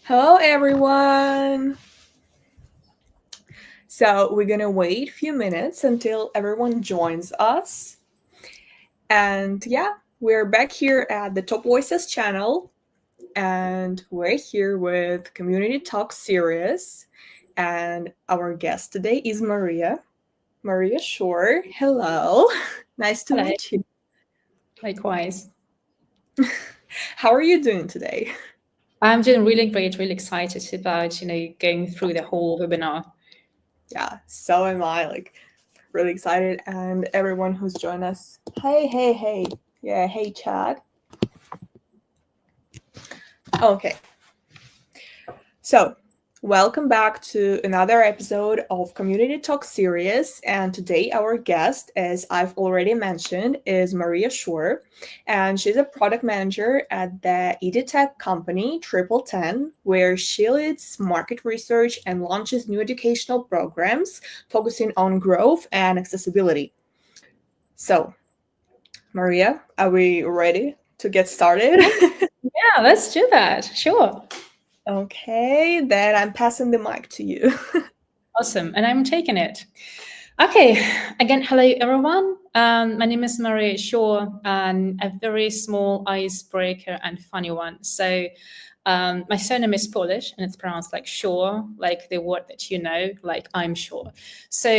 Hello, everyone. So we're gonna wait a few minutes until everyone joins us. And yeah, we're back here at the Top Voices channel, and we're here with Community Talk series. And our guest today is Maria. Maria Shchur. Hello. Nice to Hello, meet you. likewise. How are you doing today? I'm doing really great, really excited about, going through the whole webinar. Yeah, so am I. Really excited, and everyone who's joined us. Hey. Yeah, hey, Chad. Okay, so welcome back to another episode of Community Talk series. And today our guest, as I've already mentioned, is Maria Shchur, and she's a product manager at the EdTech company Triple Ten, where she leads market research and launches new educational programs focusing on growth and accessibility. So, Maria, are we ready to get started? Yeah, let's do that. Sure. Okay, then I'm passing the mic to you. Awesome. And I'm taking it. Okay. Again, hello, everyone. My name is Maria Shaw, and a very small icebreaker and funny one. So, my surname is Polish and it's pronounced like sure, like the word that you know, like I'm sure. So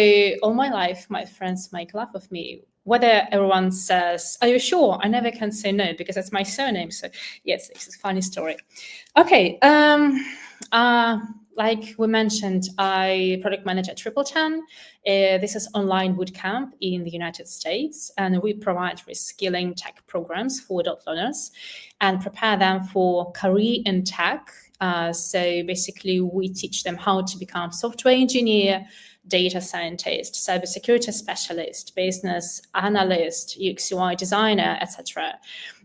all my life, my friends make laugh of me. Whether everyone says, "Are you sure?" I never can say no because it's my surname. So yes, it's a funny story. Okay. Uh, like we mentioned, I product manage at Triple Ten. This is online bootcamp in the United States, and we provide reskilling tech programs for adult learners and prepare them for career in tech. So basically, we teach them how to become software engineer, data scientist, cybersecurity specialist, business analyst, UX/UI designer, etc.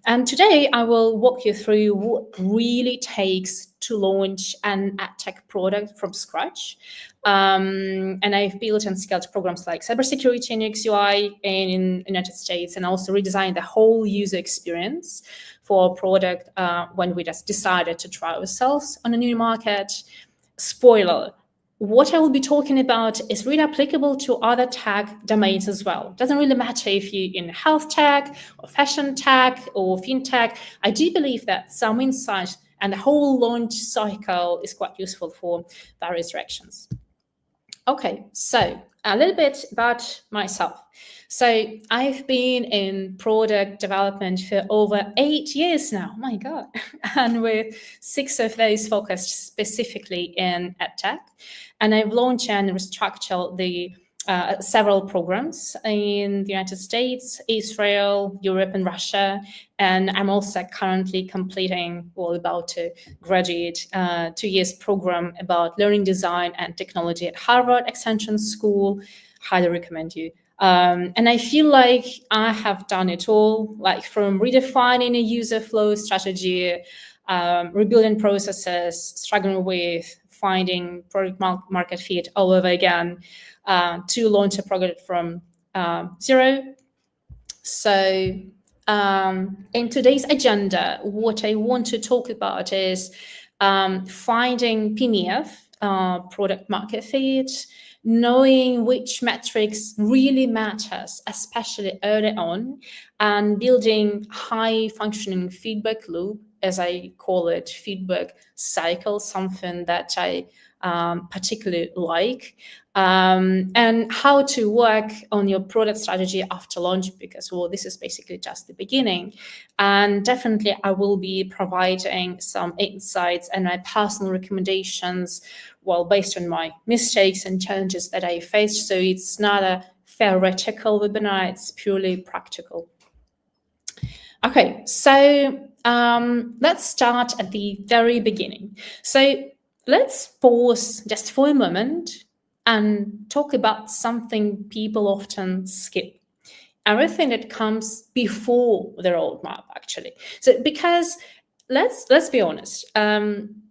And today I will walk you through what really takes to launch an EdTech product from scratch. And I've built and scaled programs like cybersecurity and UX/UI in the United States, and also redesigned the whole user experience for a product when we just decided to try ourselves on a new market. Spoiler, what I will be talking about is really applicable to other tech domains as well. Doesn't really matter if you're in health tech or fashion tech or fintech. I do believe that some insight and the whole launch cycle is quite useful for various directions. Okay, so a little bit about myself. So I've been in product development for over 8 years now. Oh my God. And with 6 of those focused specifically in EdTech. And I've launched and restructured the several programs in the United States, Israel, Europe, and Russia. And I'm also currently completing, well, about to graduate 2 years program about learning design and technology at Harvard Extension School. Highly recommend you. And I feel like I have done it all, like from redefining a user flow strategy, rebuilding processes, struggling with finding product market fit all over again, to launch a product from zero. So in today's agenda, what I want to talk about is finding PMF, product market fit, knowing which metrics really matters, especially early on, and building high functioning feedback loop, as I call it, feedback cycle, something that I particularly like, and how to work on your product strategy after launch, because, well, this is basically just the beginning. And definitely I will be providing some insights and my personal recommendations, well, based on my mistakes and challenges that I faced. So it's not a theoretical webinar, it's purely practical. Okay, so let's start at the very beginning. So let's pause just for a moment and talk about something people often skip. Everything that comes before the roadmap, actually. So because let's be honest,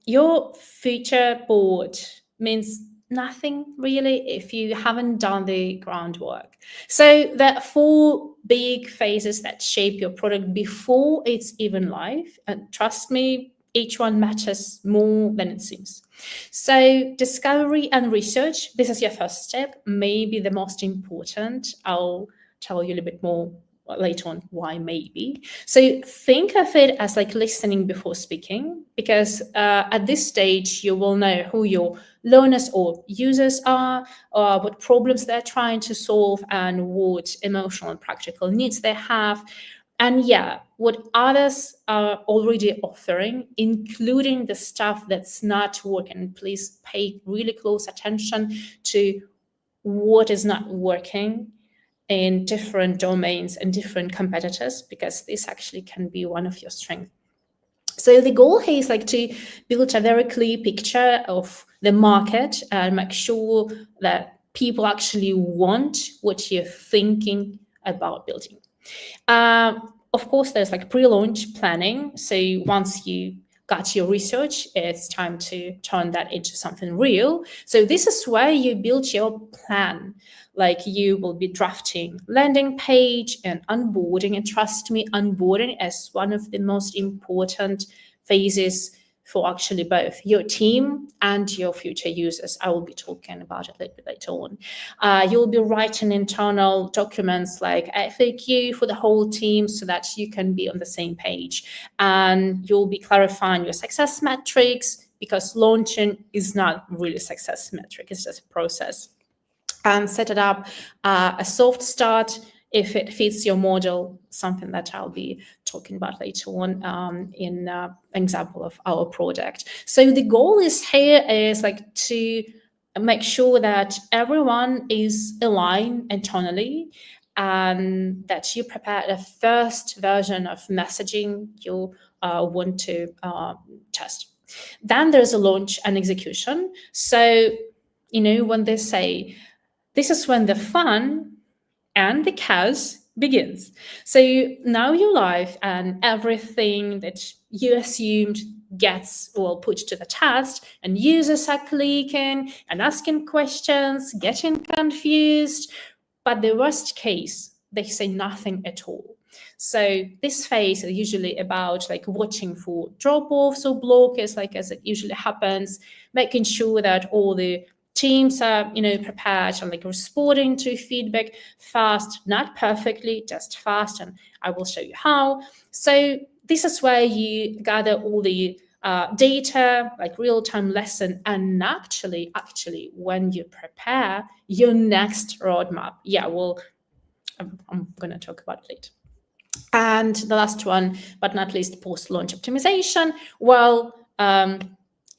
your feature board means nothing really if you haven't done the groundwork. So there are 4 big phases that shape your product before it's even live. And trust me, each one matters more than it seems. So discovery and research, this is your first step, maybe the most important. I'll tell you a little bit more later on why maybe. So think of it as like listening before speaking, because at this stage you will know who your learners or users are, or what problems they're trying to solve, and what emotional and practical needs they have. And yeah, what others are already offering, including the stuff that's not working. Please pay really close attention to what is not working in different domains and different competitors, because this actually can be one of your strengths. So the goal here is like to build a very clear picture of the market and make sure that people actually want what you're thinking about building. Of course, there's like pre-launch planning. So once you got your research, it's time to turn that into something real. So this is where you build your plan. Like you will be drafting landing page and onboarding. And trust me, onboarding is one of the most important phases for actually both your team and your future users. I will be talking about it a little bit later on. You'll be writing internal documents like FAQ for the whole team so that you can be on the same page. And you'll be clarifying your success metrics, because launching is not really a success metric, it's just a process. And set it up a soft start if it fits your model, something that I'll be talking about later on in an example of our product. So the goal is like to make sure that everyone is aligned internally, and that you prepare the first version of messaging you want to test. Then there's a launch and execution. So, when they say, this is when the fun and the chaos begins. So now you're live, and everything that you assumed gets put to the test, and users are clicking and asking questions, getting confused. But the worst case, they say nothing at all. So this phase is usually about like watching for drop-offs or blockers, like as it usually happens, making sure that all the teams are prepared and like responding to feedback fast, not perfectly, just fast, and I will show you how. So this is where you gather all the data, like real-time lesson, and actually when you prepare your next roadmap. I'm going to talk about it later. And the last one, but not least, post-launch optimization.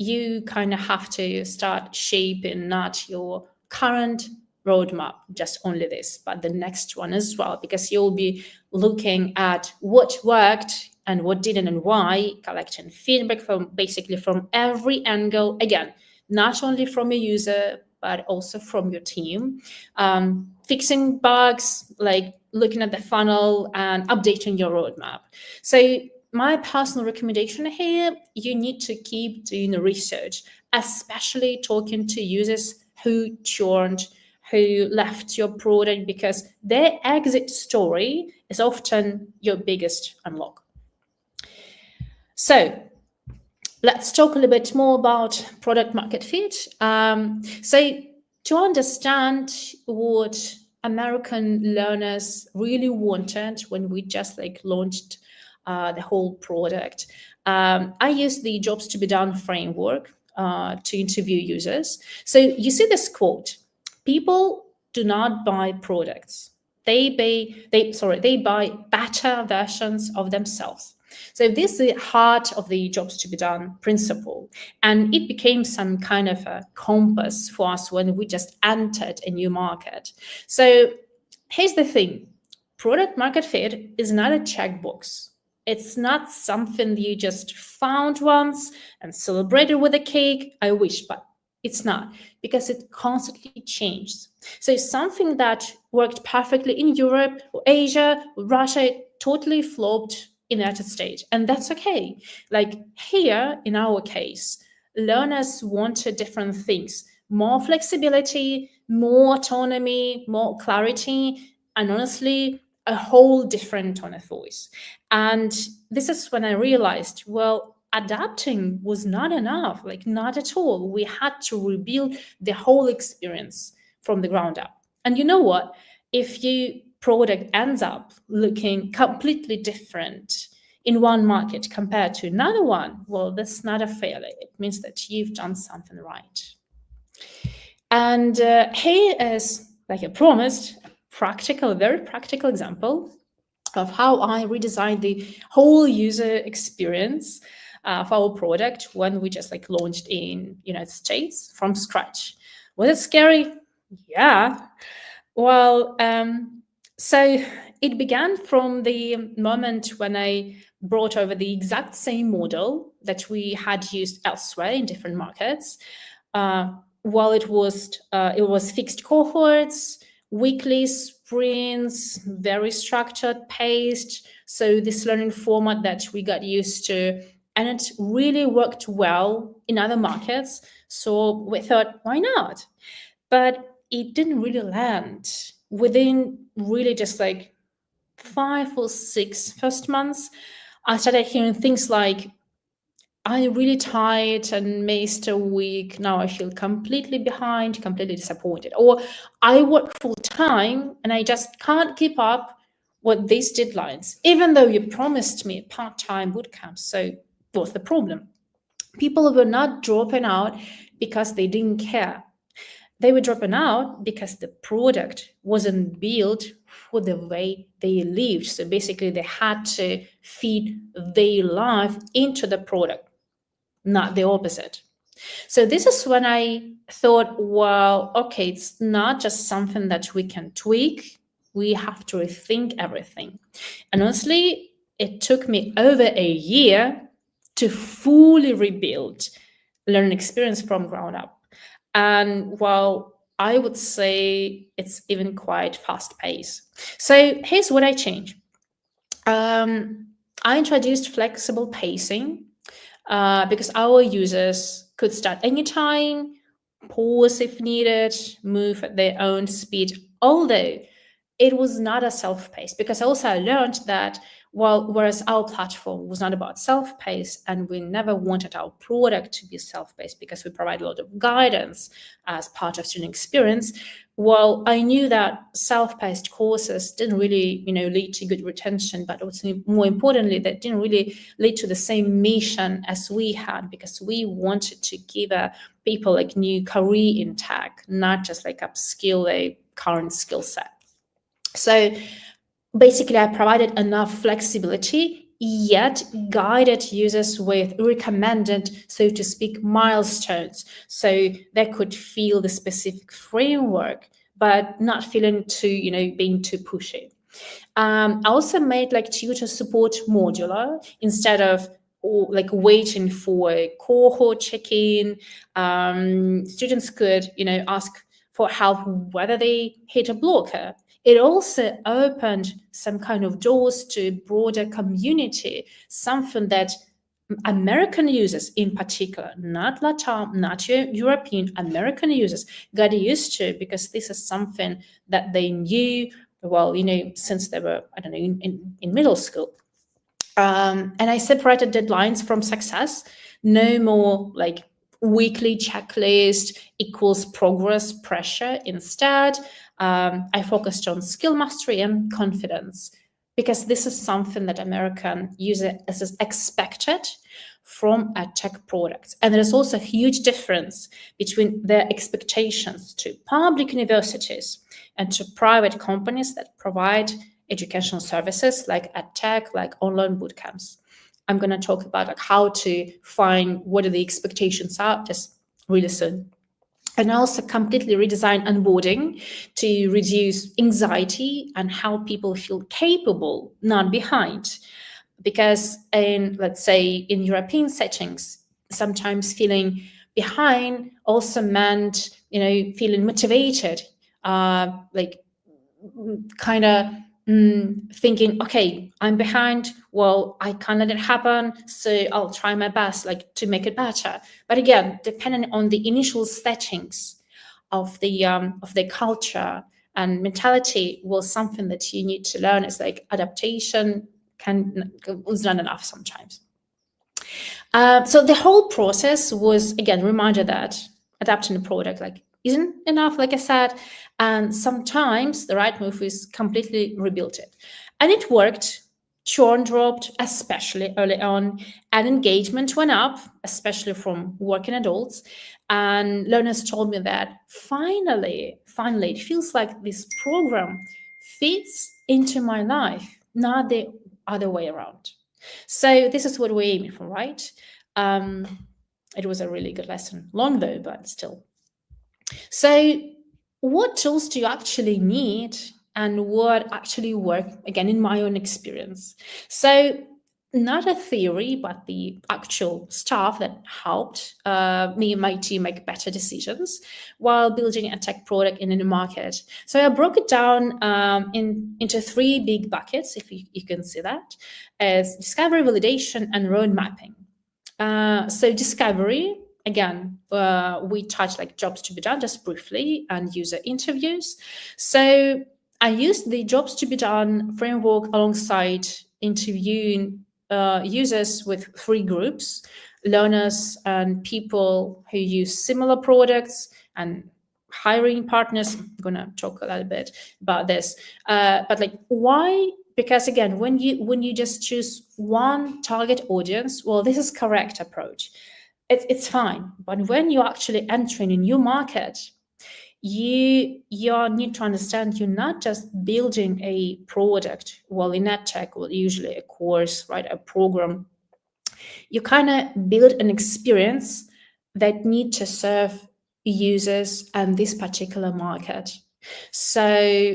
You kind of have to start shaping not your current roadmap, just only this, but the next one as well, because you'll be looking at what worked and what didn't and why, collecting feedback from every angle, again, not only from a user, but also from your team, fixing bugs, like looking at the funnel and updating your roadmap. So my personal recommendation here, you need to keep doing the research, especially talking to users who churned, who left your product, because their exit story is often your biggest unlock. So let's talk a little bit more about product market fit. So to understand what American learners really wanted when we just launched the whole product, I used the jobs to be done framework to interview users. So you see this quote: people do not buy products. They buy better versions of themselves. So this is the heart of the jobs to be done principle. And it became some kind of a compass for us when we just entered a new market. So here's the thing. Product market fit is not a checkbox. It's not something you just found once and celebrated with a cake. I wish, but it's not, because it constantly changes. So something that worked perfectly in Europe or Asia or Russia totally flopped in the United States. And that's okay. Like here, in our case, learners wanted different things: more flexibility, more autonomy, more clarity, and honestly, a whole different tone of voice. And this is when I realized, well, adapting was not enough, like not at all. We had to rebuild the whole experience from the ground up. And you know what? If your product ends up looking completely different in one market compared to another one, well, that's not a failure. It means that you've done something right. And here is, like I promised, a very practical example of how I redesigned the whole user experience of our product when we just like launched in United States from scratch. Was it scary? Yeah. Well, so it began from the moment when I brought over the exact same model that we had used elsewhere in different markets. While it was fixed cohorts, weekly sprints, very structured, paced. So this learning format that we got used to, and it really worked well in other markets. So we thought, why not? But it didn't really land. Within really just like 5 or 6 first months, I started hearing things like, I'm really tired and missed a week. Now I feel completely behind, completely disappointed. Or I work full time and I just can't keep up with these deadlines, even though you promised me part-time bootcamp. So what's the problem? People were not dropping out because they didn't care. They were dropping out because the product wasn't built for the way they lived. So basically, they had to feed their life into the product, not the opposite. So this is when I thought, well, okay, it's not just something that we can tweak. We have to rethink everything. And honestly, it took me over a year to fully rebuild learning experience from ground up. And well, I would say it's even quite fast paced. So here's what I changed. I introduced flexible pacing because our users could start anytime, pause if needed, move at their own speed, although it was not a self-paced, because also I learned that whereas our platform was not about self-paced, and we never wanted our product to be self-paced because we provide a lot of guidance as part of student experience. Well, I knew that self-paced courses didn't really, lead to good retention, but also more importantly, that didn't really lead to the same mission as we had, because we wanted to give people like new career in tech, not just like upskill a current skill set. So basically, I provided enough flexibility, yet guided users with recommended, so to speak, milestones, so they could feel the specific framework, but not feeling too, being too pushy. I also made like tutor support modular instead of like waiting for a cohort check-in. Students could, ask for help whether they hit a blocker. It also opened some kind of doors to a broader community, something that American users in particular, not Latam, not European, American users got used to, because this is something that they knew, well, since they were, I don't know, in middle school. And I separated deadlines from success. No more like weekly checklist equals progress pressure. Instead, I focused on skill mastery and confidence, because this is something that American users is expected from EdTech products. And there's also a huge difference between their expectations to public universities and to private companies that provide educational services like EdTech, like online bootcamps. I'm going to talk about like how to find what are the expectations are just really soon. And also completely redesign onboarding to reduce anxiety and help people feel capable, not behind. Because let's say in European settings, sometimes feeling behind also meant, feeling motivated, like kind of thinking, okay, I'm behind, well, I can't let it happen, so I'll try my best like to make it better. But again, depending on the initial settings of the culture and mentality, was something that you need to learn. Is like adaptation is not enough sometimes. So the whole process was, again, reminder that adapting the product like isn't enough, like I said, and sometimes the right move is completely rebuild it. And it worked. Churn dropped, especially early on, and engagement went up, especially from working adults. And learners told me that finally, it feels like this program fits into my life, not the other way around. So this is what we're aiming for, right? Um, it was a really good lesson, long though, but still. So, what tools do you actually need, and what actually work? Again, in my own experience. So, not a theory, but the actual stuff that helped me and my team make better decisions while building a tech product in the market. So I broke it down into three big buckets, if you can see that, as discovery, validation, and road mapping. So discovery, again, we touched like jobs to be done just briefly and user interviews. So I used the jobs to be done framework alongside interviewing users with three groups: learners and people who use similar products, and hiring partners. I'm gonna talk a little bit about this. But like, why? Because again, when you just choose one target audience, well, this is correct approach. It's fine. But when you're actually entering a new market, you need to understand you're not just building a product. Well, in EdTech, well, usually a course, right, a program. You kind of build an experience that need to serve users and this particular market. So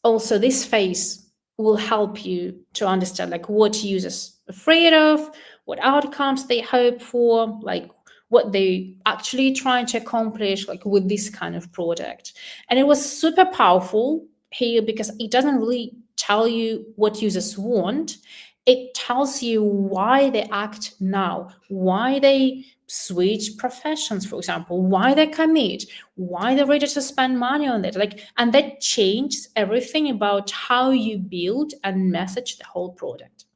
also this phase will help you to understand like what users are afraid of, what outcomes they hope for, like what they actually trying to accomplish like with this kind of product. And it was super powerful here because it doesn't really tell you what users want. It tells you why they act now, why they switch professions, for example, why they commit, why they're ready to spend money on it. Like, and that changes everything about how you build and message the whole product.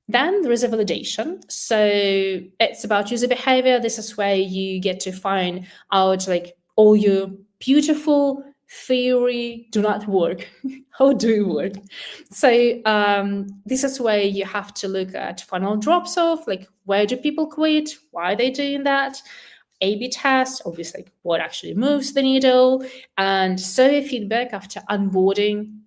Then there is a validation. So it's about user behavior. This is where you get to find out like all your beautiful theory do not work. How do it work? So this is where you have to look at funnel drops off, like where do people quit? Why are they doing that? A/B test, obviously, like what actually moves the needle, and survey feedback after onboarding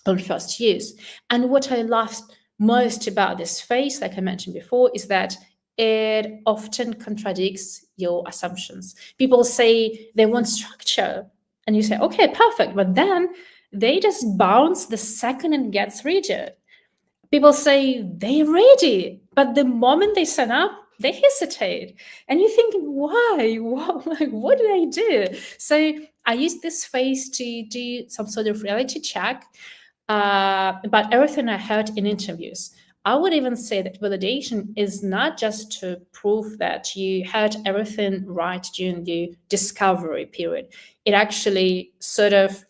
on first use. And what I loved most about this phase, like I mentioned before, is that it often contradicts your assumptions. People say they want structure, and you say, okay, perfect, but then they just bounce the second it gets rigid. People say they're ready, but the moment they sign up, they hesitate. And you think, why? What did I do? So I used this phase to do some sort of reality check about everything I heard in interviews. I would even say that validation is not just to prove that you heard everything right during the discovery period. It actually sort of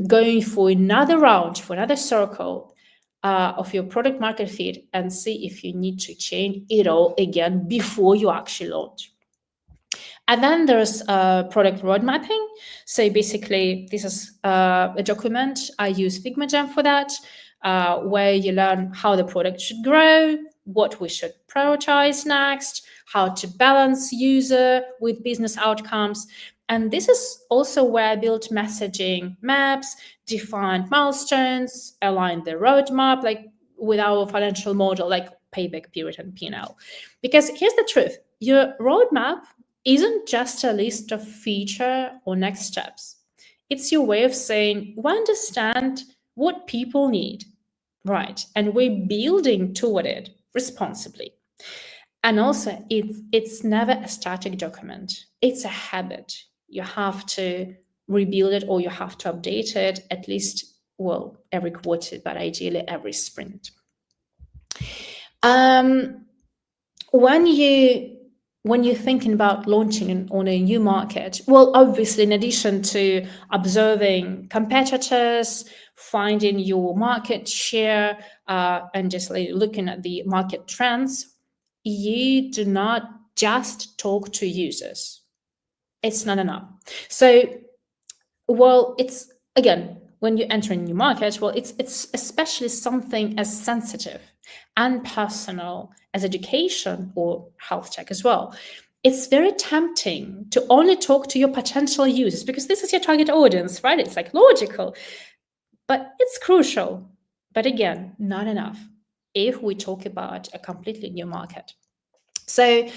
going for another round, for another circle of your product market fit and see if you need to change it all again before you actually launch. And then there's product road mapping. So basically, this is a document. I use Figma Jam for that, where you learn how the product should grow, what we should prioritize next, how to balance user with business outcomes. And this is also where I built messaging maps, defined milestones, aligned the roadmap, like with our financial model, like payback period and P&L. Because here's the truth, your roadmap isn't just a list of feature or next steps. It's your way of saying, we understand what people need, right? And we're building toward it responsibly. And also, it's never a static document. It's a habit. You have to rebuild it or you have to update it at least, well, every quarter, but ideally every sprint. When you're thinking about launching on a new market, well, obviously, in addition to observing competitors, finding your market share, and just like looking at the market trends, you do not just talk to users. It's not enough. So, well, it's again, when you enter a new market, well, it's especially something as sensitive and personal as education or health tech as well. It's very tempting to only talk to your potential users because this is your target audience, right? It's like logical, but it's crucial. But again, not enough if we talk about a completely new market. So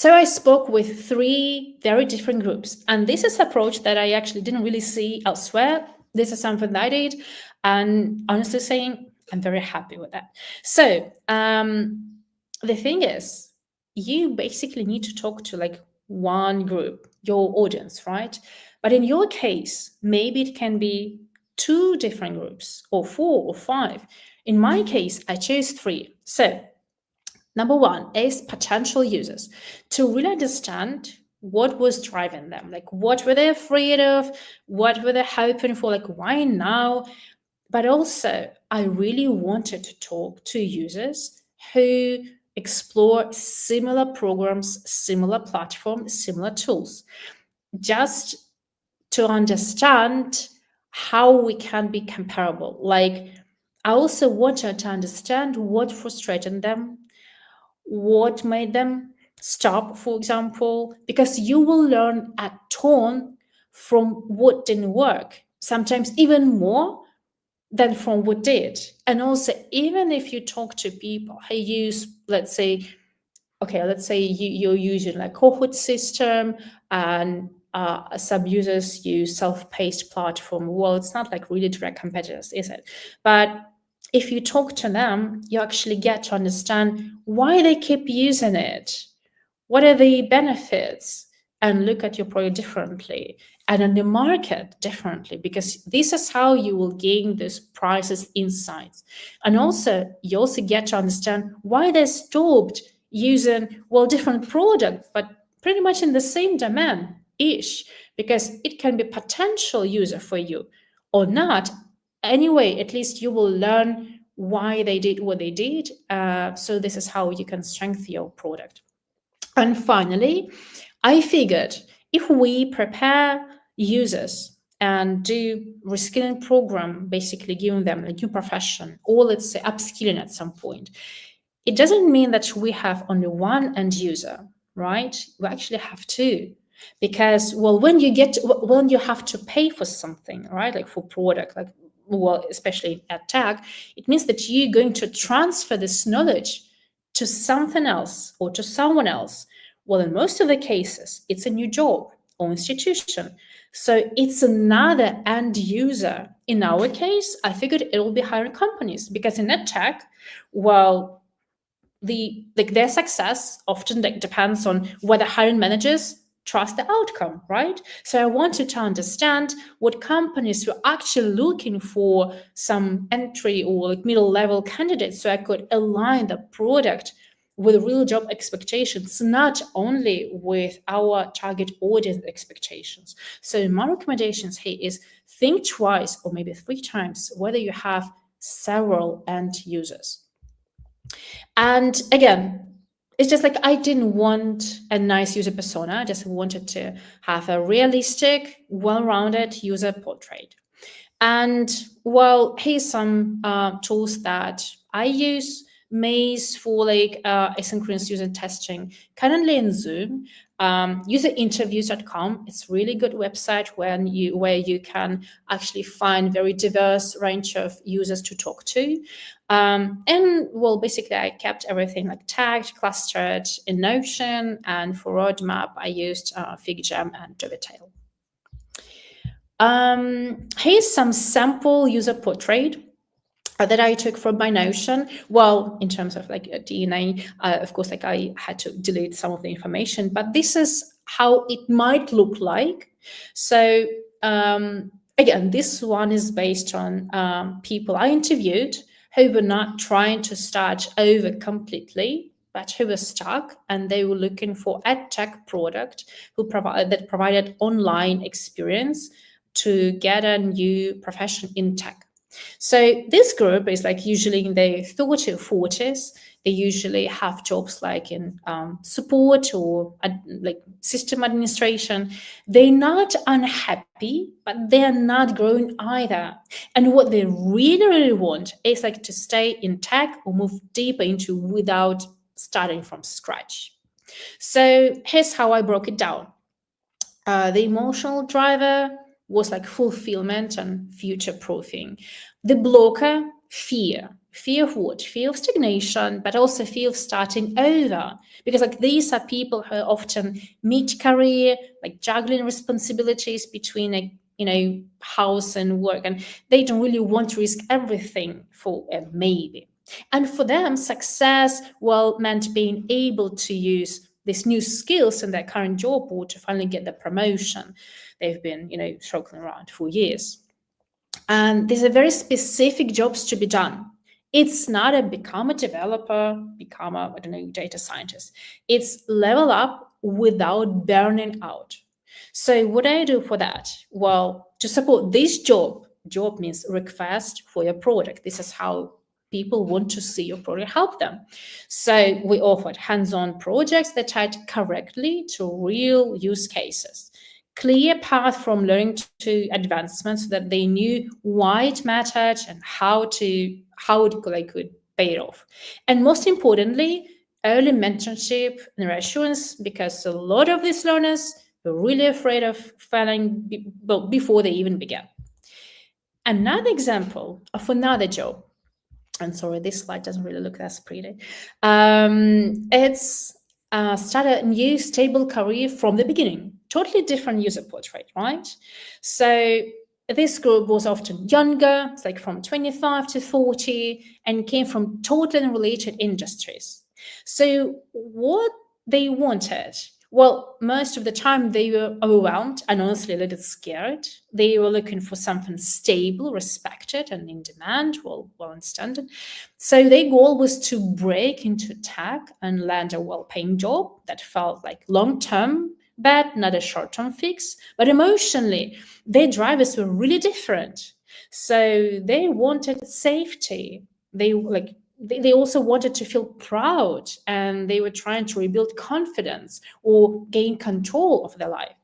I spoke with 3 very different groups, and this is an approach that I actually didn't really see elsewhere. This is something that I did, and honestly saying, I'm very happy with that. So the thing is, you basically need to talk to like one group, your audience, right? But in your case, maybe it can be 2 different groups, or 4 or 5. In my case, I chose 3. So number 1 is potential users, to really understand what was driving them, like what were they afraid of, what were they hoping for, like why now. But also, I really wanted to talk to users who explore similar programs, similar platforms, similar tools, just to understand how we can be comparable. Like, I also wanted to understand what frustrated them, what made them stop, for example, because you will learn a ton from what didn't work, sometimes even more than from what did. And also, even if you talk to people who use, let's say, you're using like cohort system, and some users use self-paced platform. Well, it's not like really direct competitors, is it? But if you talk to them, you actually get to understand why they keep using it, what are the benefits, and look at your product differently and on the market differently, because this is how you will gain this prices insights. And also, you also get to understand why they stopped using, well, different product, but pretty much in the same domain ish, because it can be potential user for you or not. Anyway, at least you will learn why they did what they did. So this is how you can strengthen your product. And finally, I figured if we prepare users and do reskilling program, basically giving them a new profession, or let's say upskilling at some point, it doesn't mean that we have only one end user, right? We actually have 2. Because, well, when you have to pay for something, right, like for product, like, well, especially at tech, it means that you're going to transfer this knowledge to something else or to someone else. Well, in most of the cases, it's a new job or institution. So it's another end user. In our case, I figured it will be hiring companies, because in EdTech, well, their success often depends on whether hiring managers trust the outcome, right? So I wanted to understand what companies were actually looking for some entry or like middle level candidates, so I could align the product with real job expectations, not only with our target audience expectations. So my recommendations here is think twice or maybe 3 times whether you have several end users. And again, it's just like I didn't want a nice user persona. I just wanted to have a realistic, well-rounded user portrait. And well, here's some tools that I use. Maze for like asynchronous user testing. Currently in Zoom, userinterviews.com. It's really good website where you can actually find very diverse range of users to talk to. And well, basically, I kept everything like tagged, clustered in Notion, and for roadmap, I used FigJam and Dovetail. Here's some sample user portrait that I took from my Notion. Well, in terms of like a DNA, of course, like I had to delete some of the information, but this is how it might look like. So again, this one is based on people I interviewed who were not trying to start over completely, but who were stuck, and they were looking for EdTech product that provided online experience to get a new profession in tech. So this group is like usually in their 30 or 40s. They usually have jobs like in support or like system administration. They're not unhappy, but they're not growing either. And what they really, really want is like to stay in tech or move deeper into without starting from scratch. So here's how I broke it down. The emotional driver was like fulfillment and future proofing. The blocker, fear. Fear of what? Fear of stagnation, but also fear of starting over. Because like these are people who are often mid-career, like juggling responsibilities between house and work, and they don't really want to risk everything for a maybe. And for them, success, well, meant being able to use these new skills in their current job or to finally get the promotion they've been, struggling around for years. And these are very specific jobs to be done. It's not a become a developer, become a, data scientist. It's level up without burning out. So what do I do for that? Well, to support this job means request for your product. This is how people want to see your product help them. So we offered hands-on projects that tied correctly to real use cases, clear path from learning to advancement so that they knew why it mattered and how they could pay it off. And most importantly, early mentorship and reassurance, because a lot of these learners were really afraid of failing before they even began. Another example of another job, and sorry, this slide doesn't really look as pretty. It's start a new stable career from the beginning. Totally different user portrait, right? So this group was often younger, it's like from 25 to 40, and came from totally unrelated industries. So what they wanted, well, most of the time they were overwhelmed and honestly a little scared. They were looking for something stable, respected, and in demand, well understood. So their goal was to break into tech and land a well-paying job that felt like long-term, but not a short-term fix. But emotionally, their drivers were really different. So they wanted safety. They also wanted to feel proud, and they were trying to rebuild confidence or gain control of their life.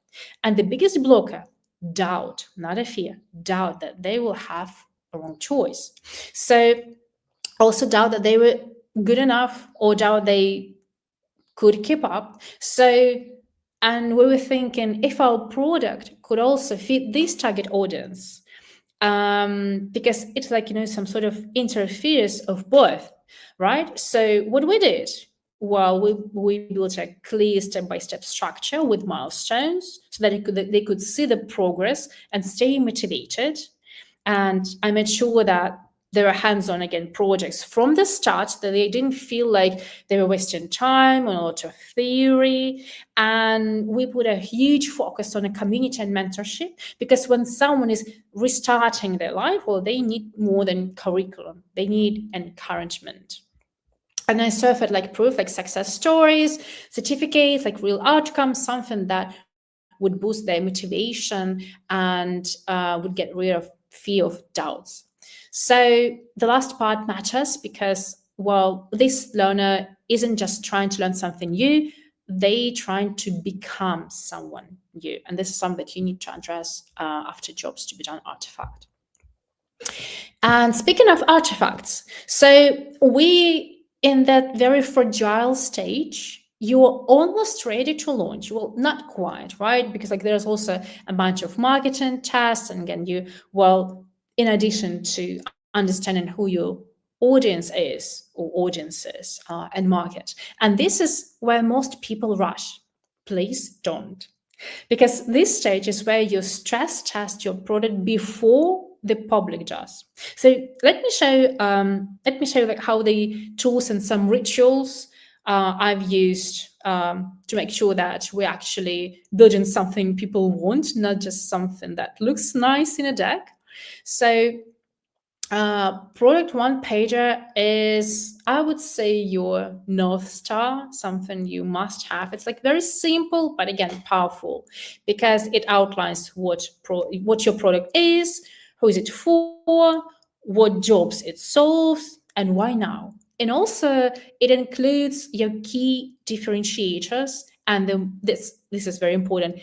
And the biggest blocker, doubt, not a fear, doubt that they will have a wrong choice. So also doubt that they were good enough or doubt they could keep up. So, and we were thinking if our product could also fit this target audience, because it's like, some sort of interference of both, right? So what we did, well, we built a clear step-by-step structure with milestones so that they could see the progress and stay motivated. And I made sure that there were hands-on, again, projects from the start, that they didn't feel like they were wasting time on a lot of theory. And we put a huge focus on a community and mentorship, because when someone is restarting their life, well, they need more than curriculum. They need encouragement. And I surfaced like proof, like success stories, certificates, like real outcomes, something that would boost their motivation and would get rid of fear of doubts. So the last part matters because, well, this learner isn't just trying to learn something new, they trying to become someone new. And this is something that you need to address after jobs to be done artifact. And speaking of artifacts, so we, in that very fragile stage, you're almost ready to launch. Well, not quite, right? Because like there's also a bunch of marketing tests. And again, in addition to understanding who your audience is or audiences and market. And this is where most people rush. Please don't. Because this stage is where you stress test your product before the public does. So let me show you like how the tools and some rituals I've used to make sure that we're actually building something people want, not just something that looks nice in a deck. So product one pager is, I would say, your North Star, something you must have. It's like very simple, but again, powerful, because it outlines what your product is, who is it for, what jobs it solves, and why now. And also, it includes your key differentiators, and this is very important,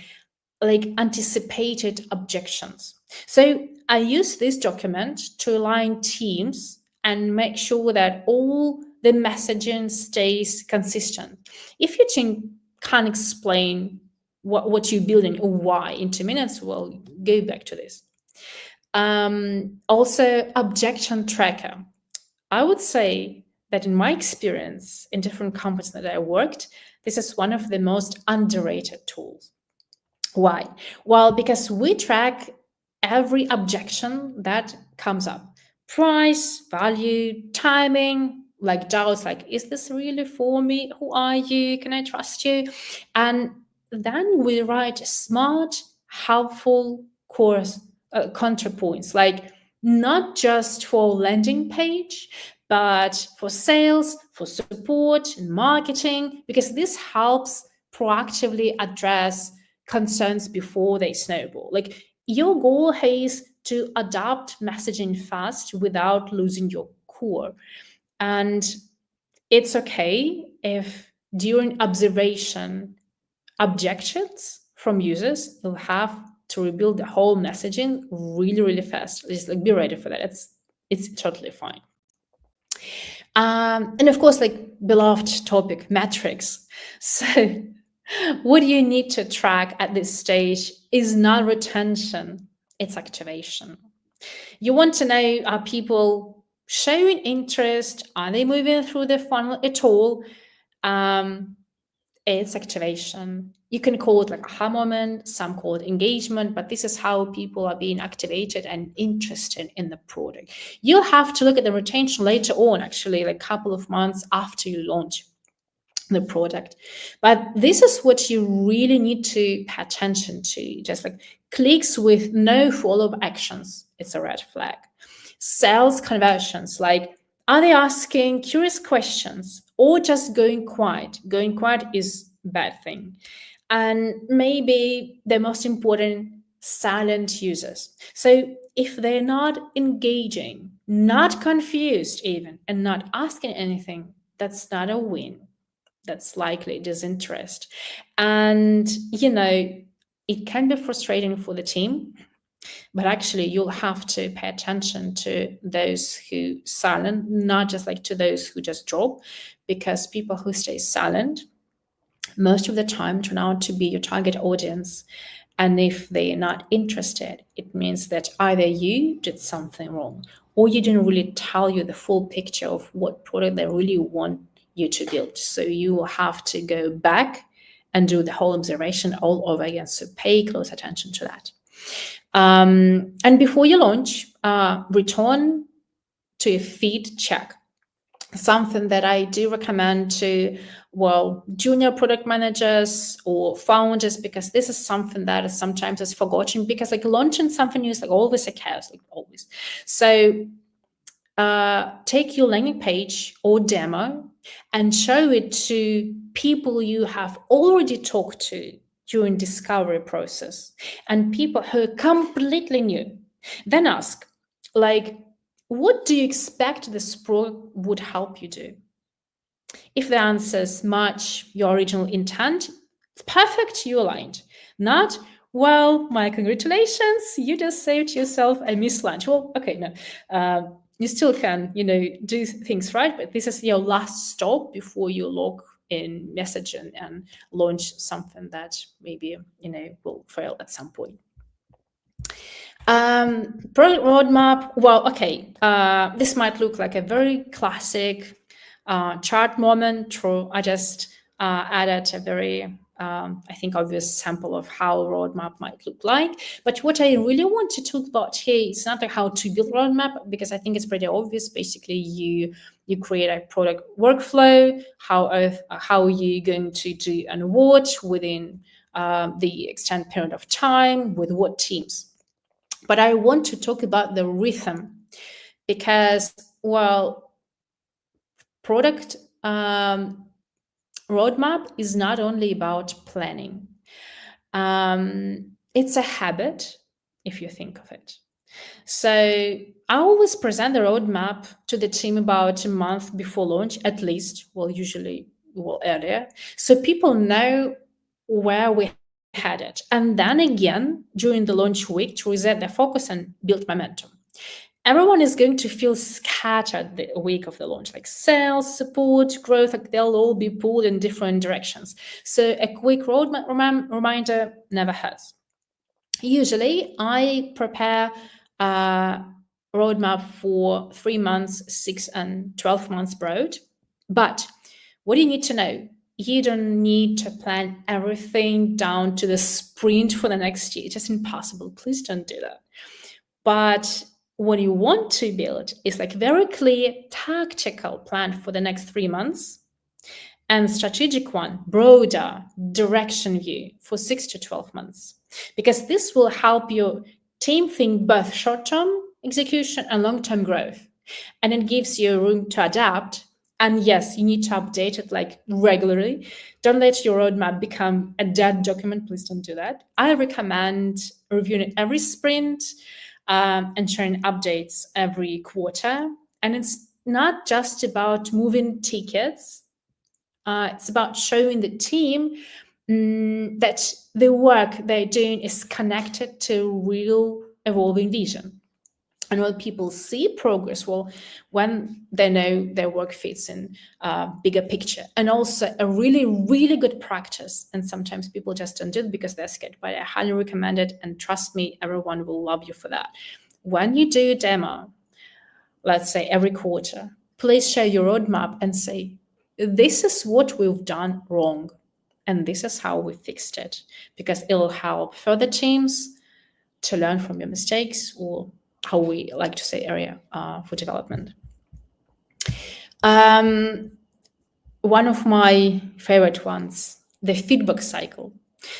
like anticipated objections. So I use this document to align teams and make sure that all the messaging stays consistent. If your team can't explain what you're building or why in 2 minutes, well, go back to this. Also, objection tracker. I would say that in my experience in different companies that I worked, this is one of the most underrated tools. Why? Well, because we track every objection that comes up: price, value, timing, like doubts, like, is this really for me? Who are you? Can I trust you? And then we write smart, helpful course contrapoints, like not just for landing page, but for sales, for support and marketing, because this helps proactively address concerns before they snowball. Like, your goal is to adapt messaging fast without losing your core. And it's okay if during observation objections from users, you'll have to rebuild the whole messaging really, really fast. Just like be ready for that. It's totally fine. And of course, like beloved topic, metrics. So what you need to track at this stage is not retention, it's activation. You want to know, are people showing interest? Are they moving through the funnel at all? It's activation. You can call it like aha moment, some call it engagement, but this is how people are being activated and interested in the product. You'll have to look at the retention later on, actually, like a couple of months after you launch the product. But this is what you really need to pay attention to. Just like clicks with no follow-up actions, it's a red flag. Sales conversions, like, are they asking curious questions or just going quiet? Going quiet is a bad thing. And maybe the most important, silent users. So if they're not engaging, not confused even, and not asking anything, that's not a win. That's likely disinterest. And, it can be frustrating for the team, but actually you'll have to pay attention to those who silent, not just like to those who just drop, because people who stay silent most of the time turn out to be your target audience. And if they're not interested, it means that either you did something wrong or you didn't really tell you the full picture of what product they really want you to build. So you will have to go back and do the whole observation all over again. So pay close attention to that. And before you launch, return to a feed check. Something that I do recommend to, junior product managers or founders, because this is something that is sometimes is forgotten, because like launching something new is like always a chaos, like always. So take your landing page or demo and show it to people you have already talked to during discovery process and people who are completely new. Then ask, like, what do you expect this product would help you do? If the answers match your original intent, it's perfect, you aligned. Not, well, my congratulations, you just saved yourself a missed lunch. Well, okay, no. You still can, do things right, but this is your last stop before you log in messaging and launch something that maybe, will fail at some point. Product roadmap. Well, okay. This might look like a very classic chart moment. True. I just added a very, I think, obvious sample of how a roadmap might look like. But what I really want to talk about here is not like how to build a roadmap, because I think it's pretty obvious. Basically, you create a product workflow, how you're going to do and what within the extended period of time with what teams. But I want to talk about the rhythm, because, product roadmap is not only about planning. It's a habit, if you think of it. So I always present the roadmap to the team about a month before launch, at least, well, usually earlier, so people know where we're headed. And then again, during the launch week, to reset their focus and build momentum. Everyone is going to feel scattered the week of the launch, like sales, support, growth, like they'll all be pulled in different directions. So a quick roadmap reminder never hurts. Usually, I prepare a roadmap for 3 months, 6 and 12 months broad. But what do you need to know? You don't need to plan everything down to the sprint for the next year. It's just impossible. Please don't do that. But what you want to build is like very clear tactical plan for the next 3 months and strategic one, broader direction view for 6 to 12 months. Because this will help your team think both short-term execution and long-term growth. And it gives you room to adapt. And yes, you need to update it like regularly. Don't let your roadmap become a dead document. Please don't do that. I recommend reviewing it every sprint and sharing updates every quarter. And it's not just about moving tickets. It's about showing the team that the work they're doing is connected to real evolving vision. And when people see progress, well, when they know their work fits in a bigger picture. And also a really, really good practice. And sometimes people just don't do it because they're scared, but I highly recommend it. And trust me, everyone will love you for that. When you do a demo, let's say every quarter, please share your roadmap and say, this is what we've done wrong. And this is how we fixed it, because it'll help further teams to learn from your mistakes, or how we like to say area for development. One of my favorite ones, the feedback cycle.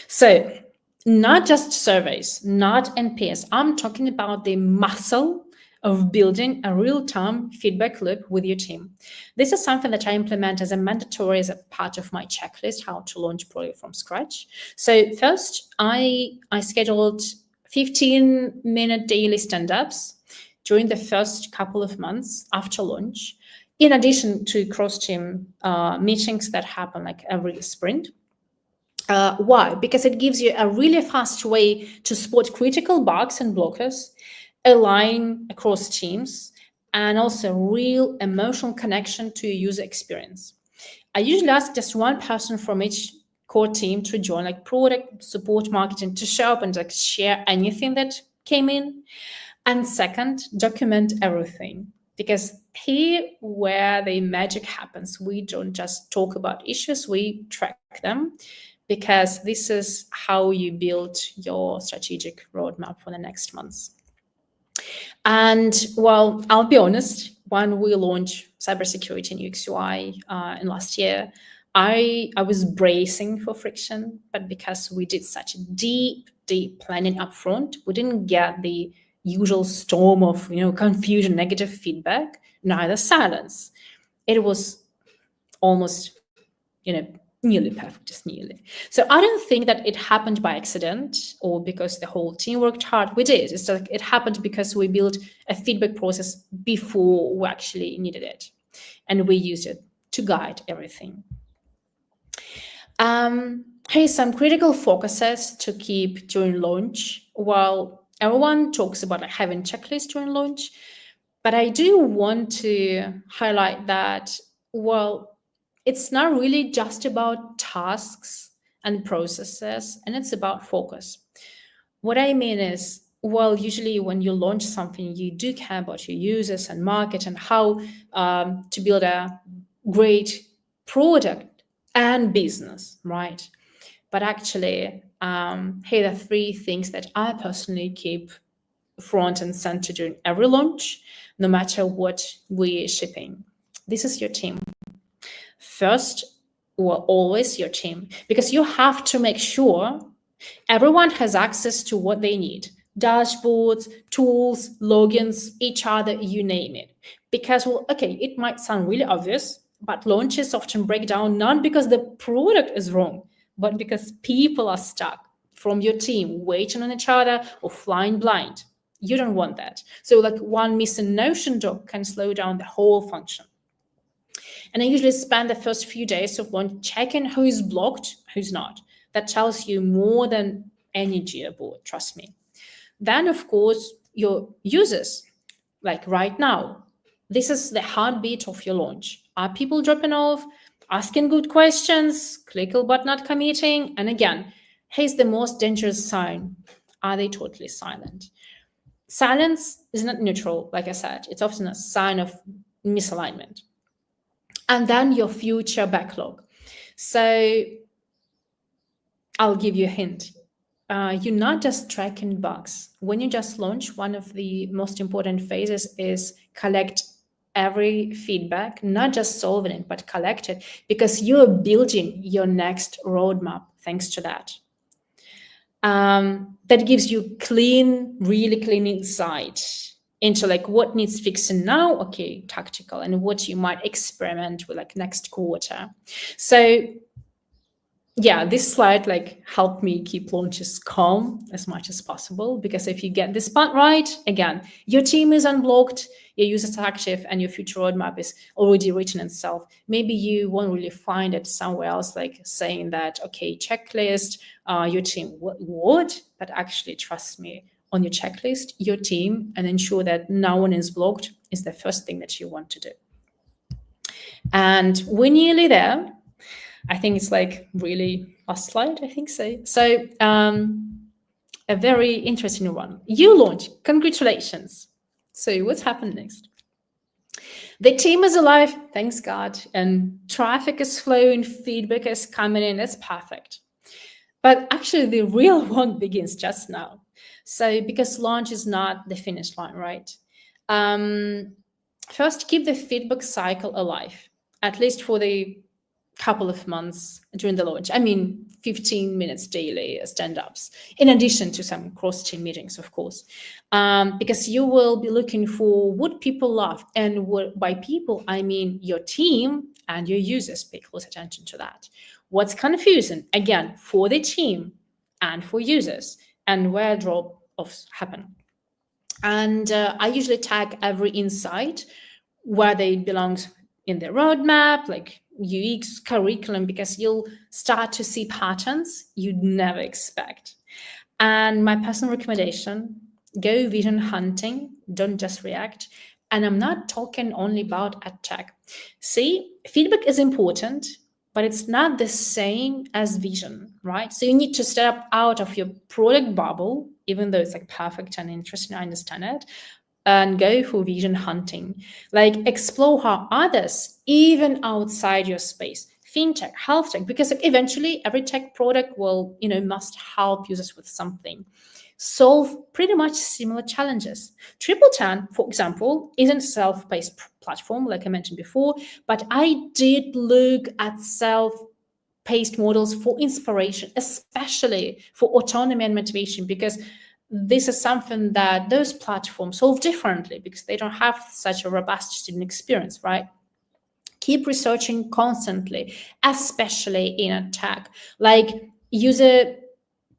So not just surveys, not NPS. I'm talking about the muscle of building a real-time feedback loop with your team. This is something that I implement as a mandatory, as a part of my checklist, how to launch product from scratch. So first, I scheduled 15-minute daily stand-ups during the first couple of months after launch, in addition to cross-team meetings that happen like every sprint. Why? Because it gives you a really fast way to spot critical bugs and blockers, align across teams, and also real emotional connection to your user experience. I usually ask just one person from each core team to join, like product, support, marketing, to show up and like share anything that came in. And second, document everything, because here where the magic happens. We don't just talk about issues, we track them, because this is how you build your strategic roadmap for the next months. And well, I'll be honest, when we launched cybersecurity and UX UI in last year, I was bracing for friction, but because we did such a deep planning upfront, we didn't get the usual storm of confusion, negative feedback, neither silence. It was almost nearly perfect, just nearly. So I don't think that it happened by accident or because the whole team worked hard. We did. It's like it happened because we built a feedback process before we actually needed it, and we used it to guide everything. Here's some critical focuses to keep during launch. Well, everyone talks about like having checklists during launch, but I do want to highlight that, well, it's not really just about tasks and processes, and it's about focus. What I mean is, well, usually when you launch something, you do care about your users and market and how to build a great product and business, right? But actually, here are 3 things that I personally keep front and center during every launch, no matter what we're shipping. This is your team. First, or always your team, because you have to make sure everyone has access to what they need: dashboards, tools, logins, each other, you name it. Because, well, okay, it might sound really obvious, but launches often break down not because the product is wrong, but because people are stuck from your team, waiting on each other or flying blind. You don't want that. So like one missing Notion doc can slow down the whole function. And I usually spend the first few days of launch checking who is blocked, who's not. That tells you more than any Geoboard, trust me. Then, of course, your users, like right now, this is the heartbeat of your launch. Are people dropping off, asking good questions, clickable but not committing? And again, here's the most dangerous sign. Are they totally silent? Silence is not neutral, like I said. It's often a sign of misalignment. And then your future backlog. So I'll give you a hint. You're not just tracking bugs. When you just launch, one of the most important phases is collect every feedback, not just solving it, but collect it, because you're building your next roadmap thanks to that. That gives you really clean insight into like what needs fixing now, okay, tactical, and what you might experiment with like next quarter. So yeah, this slide like helped me keep launches calm as much as possible, because if you get this part right, again, your team is unblocked, your users are active, and your future roadmap is already written itself. Maybe you won't really find it somewhere else, like saying that, okay, checklist, your team, what? But actually, trust me, on your checklist, your team, and ensure that no one is blocked is the first thing that you want to do. And we're nearly there. I think it's like really last slide, I think so. So a very interesting one. You launch, congratulations. So what's happened next? The team is alive, thanks God, and traffic is flowing, feedback is coming in, it's perfect. But actually the real work begins just now. So because launch is not the finish line, right? First, keep the feedback cycle alive, at least for the couple of months during the launch. I mean, 15 minutes daily stand-ups, in addition to some cross-team meetings, of course, because you will be looking for what people love. And by people, I mean your team and your users. Pay close attention to that. What's confusing, again, for the team and for users, and where drop-offs happen. And I usually tag every insight where they belong in the roadmap, like UX curriculum, because you'll start to see patterns you'd never expect. And my personal recommendation, go vision hunting, don't just react. And I'm not talking only about EdTech. See, feedback is important, but it's not the same as vision, right? So you need to step out of your product bubble, even though it's like perfect and interesting, I understand it, and go for vision hunting. Like explore how others, even outside your space, fintech, health tech, because like, eventually every tech product will, must help users with something. Solve pretty much similar challenges. Triple Ten, for example, isn't a self-paced platform, like I mentioned before, but I did look at self-paced models for inspiration, especially for autonomy and motivation, because this is something that those platforms solve differently because they don't have such a robust student experience, right? Keep researching constantly, especially in a tech. Like user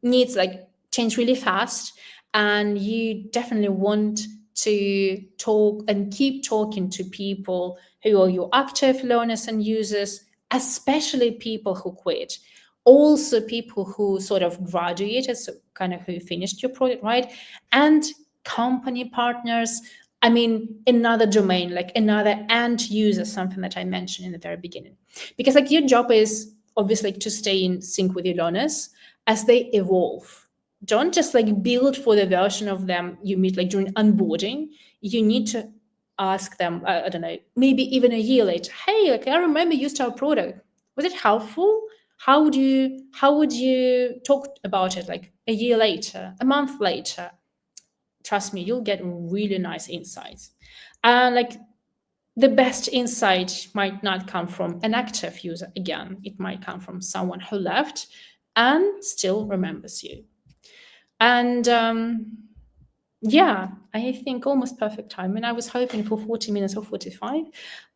needs like change really fast, and you definitely want to talk and keep talking to people who are your active learners and users, especially people who quit. Also people who sort of graduated, so kind of who finished your project, right? And company partners, I mean, another domain, like another end user, something that I mentioned in the very beginning. Because like your job is obviously to stay in sync with your learners as they evolve. Don't just like build for the version of them you meet like during onboarding. You need to ask them, I don't know, maybe even a year later, hey, like I remember you used our product. Was it helpful? How would you talk about it like a year later, a month later? Trust me, you'll get really nice insights. And like the best insight might not come from an active user. Again, it might come from someone who left and still remembers you. And yeah, I think almost perfect time. And I was hoping for 40 minutes or 45.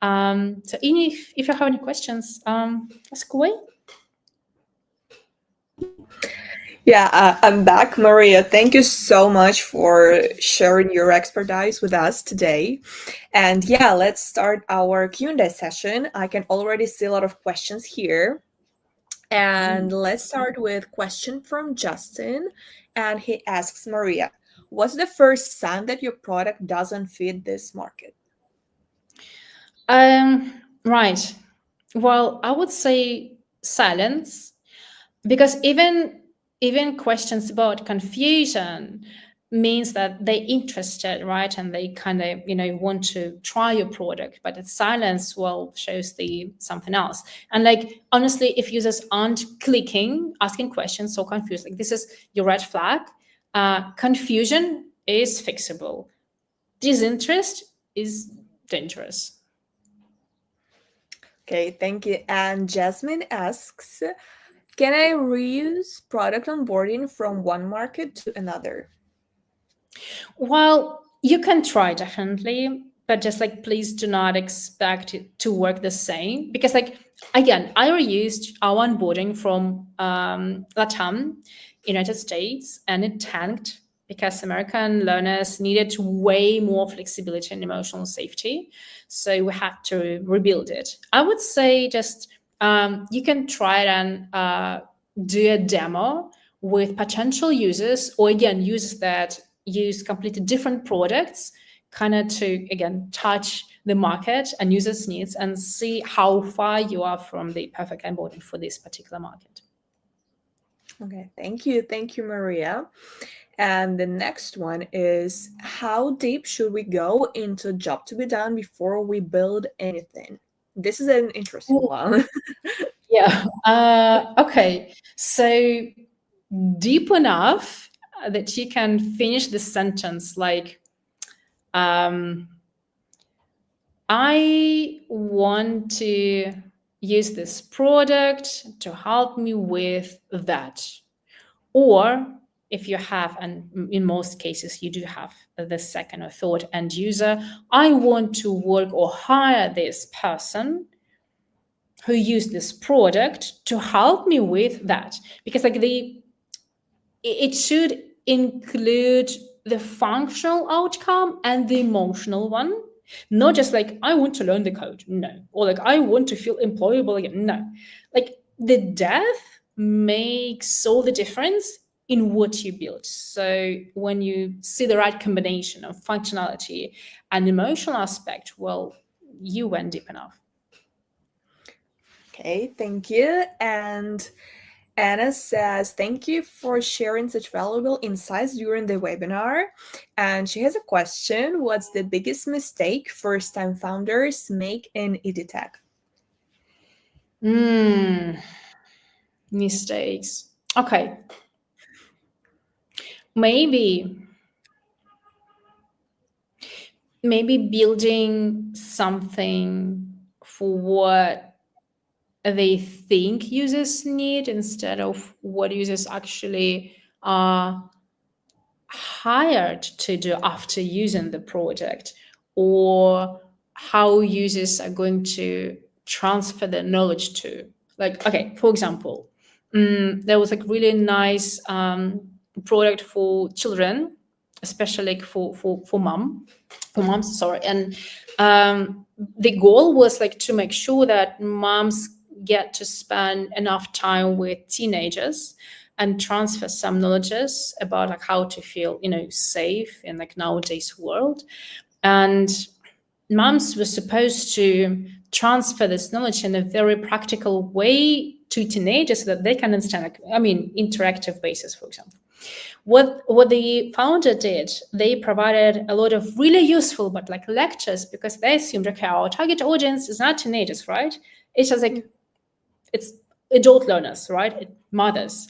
So if you have any questions, ask away. Yeah, I'm back, Maria. Thank you so much for sharing your expertise with us today. And yeah, let's start our Q&A session. I can already see a lot of questions here. And let's start with question from Justin. And he asks Maria, what's the first sign that your product doesn't fit this market? Right. Well, I would say silence, because even questions about confusion means that they're interested, right? And they kind of want to try your product, but the silence, well, shows the something else. And like honestly, if users aren't clicking, asking questions, so confused, like this is your red flag. Confusion is fixable. Disinterest is dangerous. Okay, thank you. And Jasmine asks, can I reuse product onboarding from one market to another? Well, you can try definitely, but just like please do not expect it to work the same, because like again, I reused our onboarding from Latam, United States, and it tanked because American learners needed way more flexibility and emotional safety. So we had to rebuild it. I would say just you can try it and do a demo with potential users, or again users that use completely different products, kind of to again touch the market and users needs and see how far you are from the perfect onboarding for this particular market. Okay, thank you. Thank you, Maria. And the next one is, how deep should we go into job to be done before we build anything? This is an interesting Ooh, one. yeah. Okay. So deep enough that you can finish the sentence like, um, I want to use this product to help me with that. Or if you have, and in most cases you do have the second or third end user, I want to work or hire this person who used this product to help me with that. Because like it should include the functional outcome and the emotional one, not just like I want to learn the code, no, or like I want to feel employable again, no. Like the depth makes all the difference in what you build. So when you see the right combination of functionality and emotional aspect, well, you went deep enough. Okay, thank you. And Anna says, thank you for sharing such valuable insights during the webinar. And she has a question. What's the biggest mistake first-time founders make in EdTech? Mistakes. Okay, maybe building something for what they think users need instead of what users actually are hired to do after using the project, or how users are going to transfer their knowledge to. Like, okay, for example, there was like really nice product for children, especially like for moms, sorry. And the goal was like to make sure that moms get to spend enough time with teenagers and transfer some knowledges about like how to feel safe in like nowadays world. And moms were supposed to transfer this knowledge in a very practical way to teenagers so that they can understand, like, I mean, interactive basis, for example. What the founder did, they provided a lot of really useful but like lectures, because they assumed, okay, our target audience is not teenagers, right? It's just like it's adult learners, right? Mothers.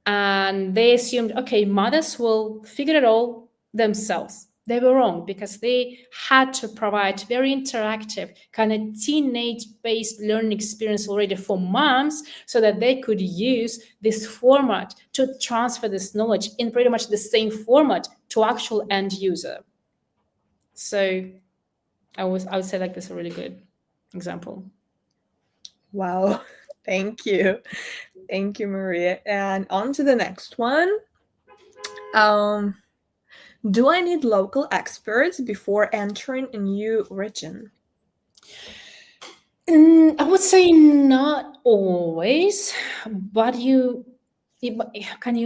And they assumed, okay, mothers will figure it all themselves. They were wrong, because they had to provide very interactive kind of teenage based learning experience already for moms, so that they could use this format to transfer this knowledge in pretty much the same format to actual end user. So I would say like this is a really good example. Wow, thank you. Thank you, Maria. And on to the next one. Do I need local experts before entering a new region? I would say not always, but you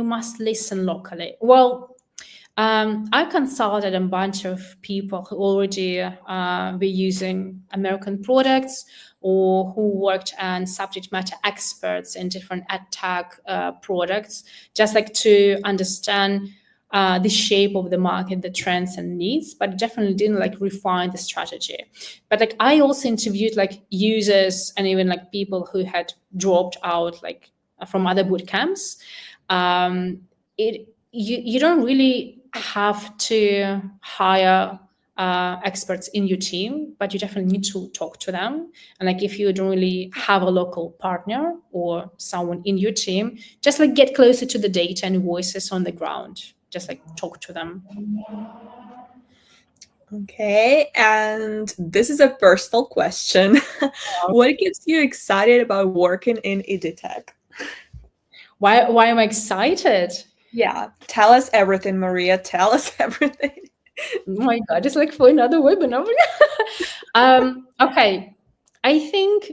must listen locally. Well, I consulted a bunch of people who already were using American products or who worked as subject matter experts in different EdTech products, just like to understand the shape of the market, the trends and needs, but definitely didn't like refine the strategy. But like I also interviewed like users and even like people who had dropped out like from other boot camps. You don't really have to hire experts in your team, but you definitely need to talk to them. And like if you don't really have a local partner or someone in your team, just like get closer to the data and voices on the ground. Just like talk to them. Okay, and this is a personal question. What gets you excited about working in EdTech? Why am I excited? Yeah, tell us everything, Maria. Tell us everything. Oh my God, it's like for another webinar. Okay, I think,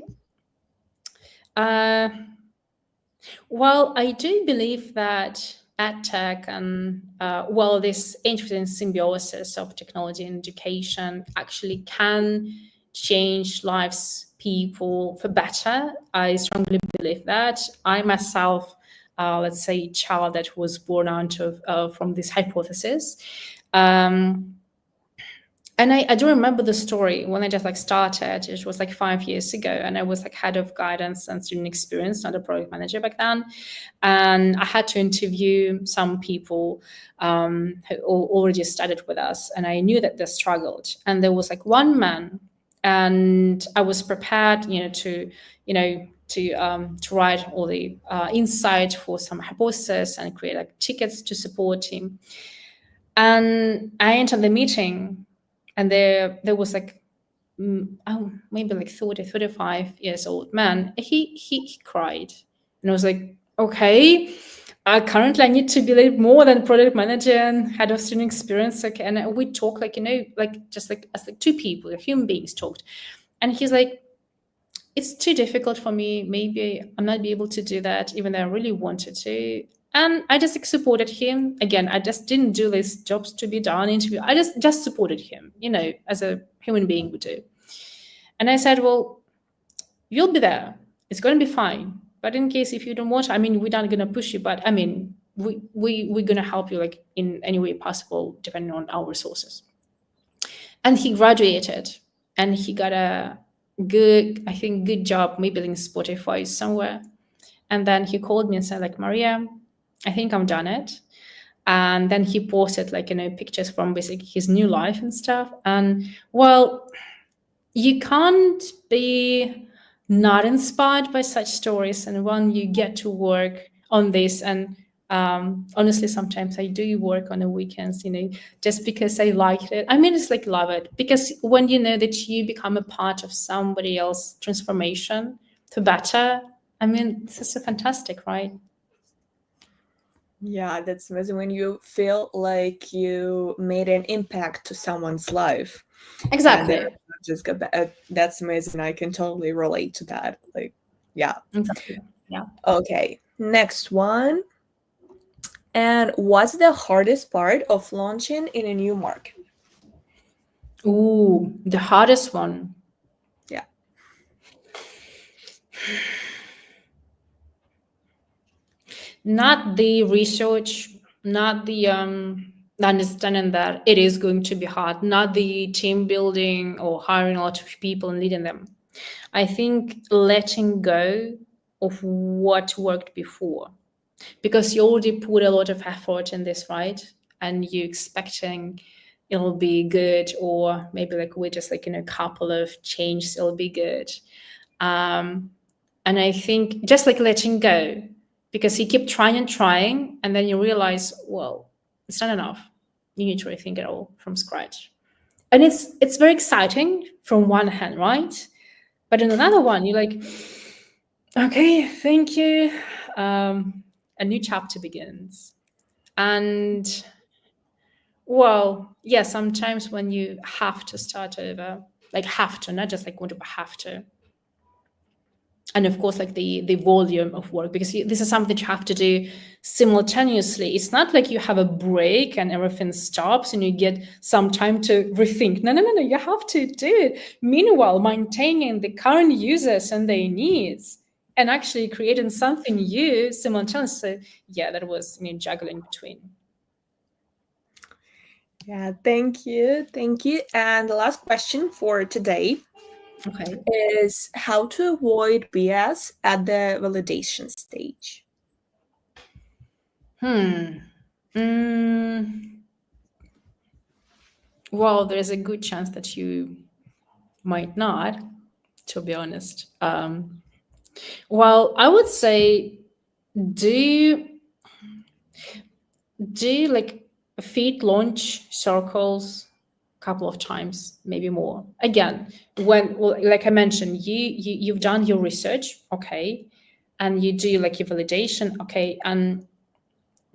well, I do believe that EdTech and, well, this interesting symbiosis of technology and education actually can change lives, people for better. I strongly believe that. I myself, let's say, child that was born out of from this hypothesis. And I do remember the story when I just like started. It was like 5 years ago, and I was like head of guidance and student experience, not a product manager back then. And I had to interview some people who already studied with us, and I knew that they struggled. And there was like one man, and I was prepared, to write all the insight for some hypothesis and create like tickets to support him. And I entered the meeting, and there was like maybe like 30, 35 years old man. He cried, and I was like, okay, currently I need to be like more than product manager and head of student experience. Okay, and we talk like like just like as like two people, like human beings talked. And he's like, it's too difficult for me. Maybe I'm not be able to do that, even though I really wanted to. And I just like supported him. Again, I just didn't do these jobs to be done interview. I just supported him, as a human being would do. And I said, well, you'll be there. It's going to be fine. But in case if you don't want, I mean, we're not going to push you, but I mean, we're going to help you like in any way possible, depending on our resources. And he graduated, and he got a good job, maybe in Spotify somewhere. And then he called me and said, like, Maria, I think I've done it. And then he posted like, pictures from basically his new life and stuff. And well, you can't be not inspired by such stories. And when you get to work on this, and honestly, sometimes I do work on the weekends, just because I liked it. I mean, it's like love it, because when you know that you become a part of somebody else's transformation for better, I mean, this is so fantastic, right? Yeah, that's amazing when you feel like you made an impact to someone's life. Exactly. That's amazing. I can totally relate to that. Like, yeah. Exactly. Yeah. Okay, next one. And what's the hardest part of launching in a new market? Ooh, the hardest one. Yeah. Not the research, not the understanding that it is going to be hard, not the team building or hiring a lot of people and leading them. I think letting go of what worked before, because you already put a lot of effort in this, right? And you're expecting it'll be good, or maybe like we're just like in a couple of changes, it'll be good. And I think just like letting go, because you keep trying and trying, and then you realize, well, it's not enough. You need to rethink it all from scratch. And it's very exciting from one hand, right? But in another one, you're like, okay, thank you. a new chapter begins. And well, yeah, sometimes when you have to start over, like have to, not just like want to, but have to. And of course, like the volume of work, because this is something you have to do simultaneously. It's not like you have a break and everything stops and you get some time to rethink. No. You have to do it. Meanwhile, maintaining the current users and their needs and actually creating something new simultaneously. Yeah, that was juggling between. Yeah, thank you. Thank you. And the last question for today Okay. is how to avoid BS at the validation stage. Well, there's a good chance that you might not, to be honest. Well, I would say do like feed launch circles a couple of times, maybe more. Again, when like I mentioned, you've done your research, okay, and you do like your validation, okay, and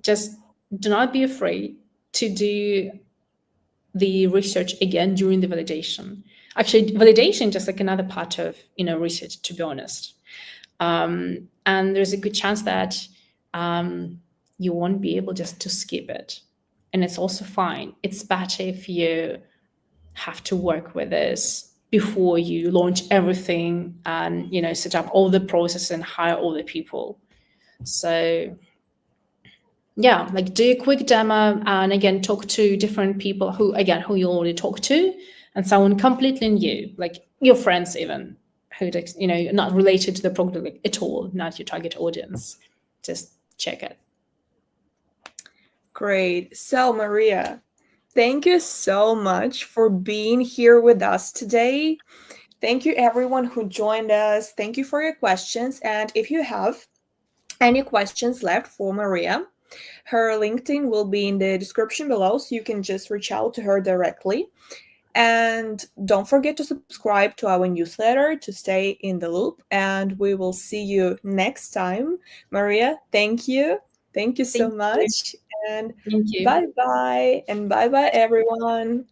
just do not be afraid to do the research again during the validation. Actually, validation just like another part of research, to be honest. And there's a good chance that you won't be able just to skip it, and it's also fine. It's better if you have to work with this before you launch everything and set up all the process and hire all the people. So yeah, like do a quick demo and again talk to different people who you already talked to, and someone completely new, like your friends even, who not related to the product like, at all, not your target audience. Just check it. Great. So, Maria, thank you so much for being here with us today. Thank you, everyone who joined us. Thank you for your questions. And if you have any questions left for Maria, her LinkedIn will be in the description below, so you can just reach out to her directly. And don't forget to subscribe to our newsletter to stay in the loop. And we will see you next time. Maria, thank you. Thank you so Thank you. much. And Thank you. bye bye. And bye bye, everyone.